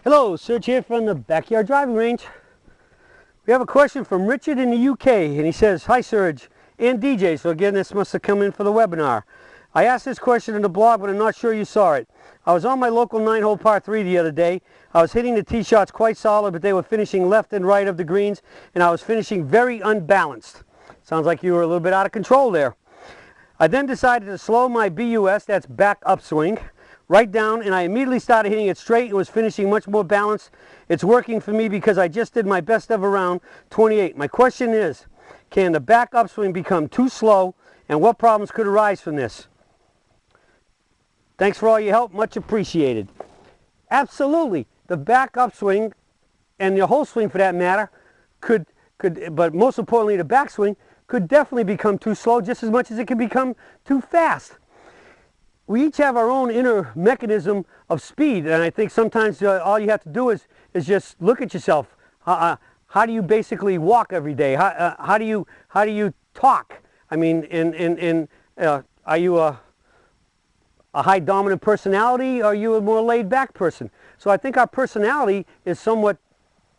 Hello, Serge here from the Backyard Driving Range. We have a question from Richard in the UK, and he says, "Hi Serge and DJ." So again, this must have come in for the webinar. I asked this question in the blog, but I'm not sure you saw it. I was on my local 9-hole par 3 the other day. I was hitting the tee shots quite solid, but they were finishing left and right of the greens, and I was finishing very unbalanced. Sounds like you were a little bit out of control there. I then decided to slow my BUS, that's back upswing, right down, and I immediately started hitting it straight and was finishing much more balanced. It's working for me because I just did my best ever round, 28. My question is, can the back upswing become too slow, and what problems could arise from this? Thanks for all your help, much appreciated. Absolutely, the back upswing, and the whole swing for that matter, but most importantly the backswing, could definitely become too slow just as much as it can become too fast. We each have our own inner mechanism of speed, and I think sometimes all you have to do is just look at yourself. How do you basically walk every day? How do you talk? I mean, are you a high dominant personality, or are you a more laid back person? So I think our personality is somewhat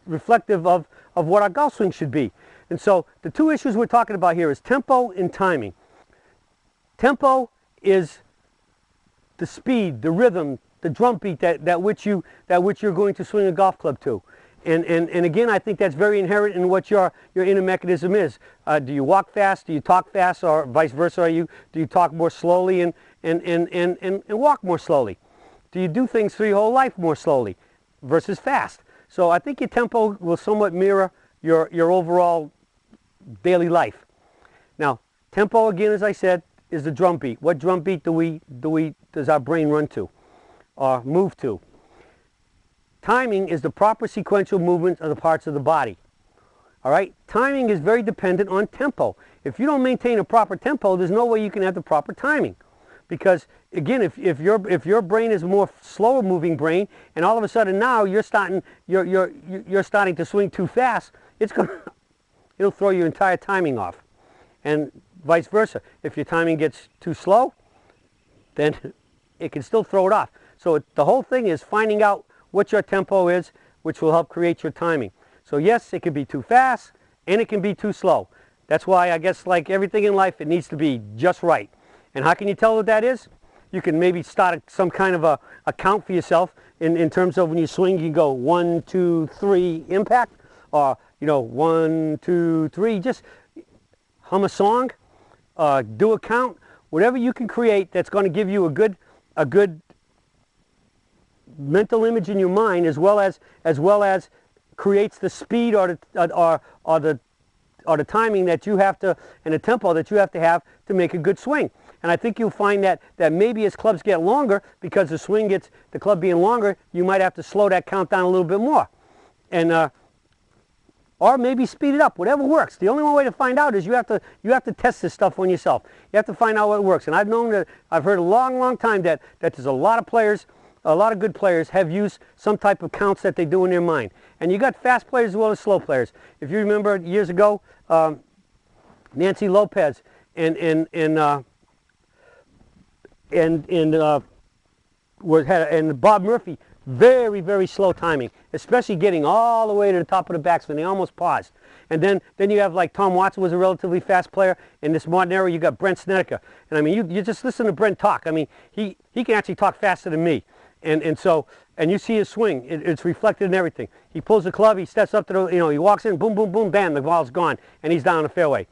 reflective of what our golf swing should be. And so the two issues we're talking about here is tempo and timing. Tempo is the speed, the rhythm, the drum beat that which you're going to swing a golf club to. And again, I think that's very inherent in what your inner mechanism is. Do you walk fast? Do you talk fast? Or vice versa? Do you talk more slowly and walk more slowly? Do you do things through your whole life more slowly versus fast? So I think your tempo will somewhat mirror your overall daily life. Now, tempo, again, as I said, is the drum beat. What drum beat does our brain run to or move to? Timing is the proper sequential movement of the parts of the body. All right? Timing is very dependent on tempo. If you don't maintain a proper tempo, there's no way you can have the proper timing. Because again, if your brain is a more slower moving brain, and all of a sudden now you're starting to swing too fast, it'll throw your entire timing off. And vice versa. If your timing gets too slow, then it can still throw it off. So the whole thing is finding out what your tempo is, which will help create your timing. So yes, it can be too fast and it can be too slow. That's why I guess, like everything in life, it needs to be just right. And how can you tell what that is? You can maybe start some kind of a count for yourself in terms of when you swing, you go 1, 2, 3 impact, or 1, 2, 3, just hum a song. Do a count, whatever you can create that's going to give you a good mental image in your mind, as well as creates the speed or the timing that you have to, and the tempo that you have to make a good swing. And I think you'll find that maybe as clubs get longer, because the club being longer, you might have to slow that count down a little bit more, and or maybe speed it up, whatever works. The only one way to find out is you have to test this stuff on yourself. You have to find out what works. And I've heard a long time that there's a lot of good players have used some type of counts that they do in their mind. And you got fast players as well as slow players. If you remember years ago, Nancy Lopez and Bob Murphy, very slow timing, especially getting all the way to the top of the backswing. They almost paused. And then you have, like, Tom Watson was a relatively fast player. In this modern era, you got Brent Snedeker. And I mean, you just listen to Brent talk. I mean, he can actually talk faster than me. And you see his swing. It's reflected in everything. He pulls the club, he steps up to the, he walks in, boom, boom, boom, bam, the ball's gone, and he's down the fairway.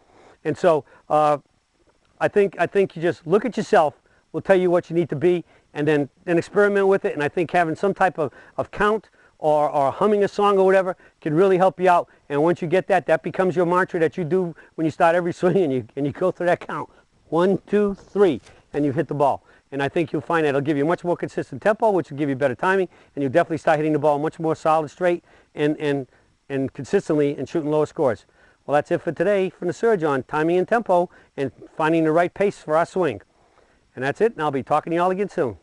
And so I think you just look at yourself, will tell you what you need to be, and then experiment with it. And I think having some type of count or humming a song or whatever can really help you out. And once you get that becomes your mantra that you do when you start every swing, and you go through that count. 1, 2, 3, and you hit the ball. And I think you'll find that it'll give you a much more consistent tempo, which will give you better timing, and you'll definitely start hitting the ball much more solid, straight, and consistently, and shooting lower scores. Well, that's it for today from the Serge on timing and tempo and finding the right pace for our swing. And that's it, and I'll be talking to you all again soon.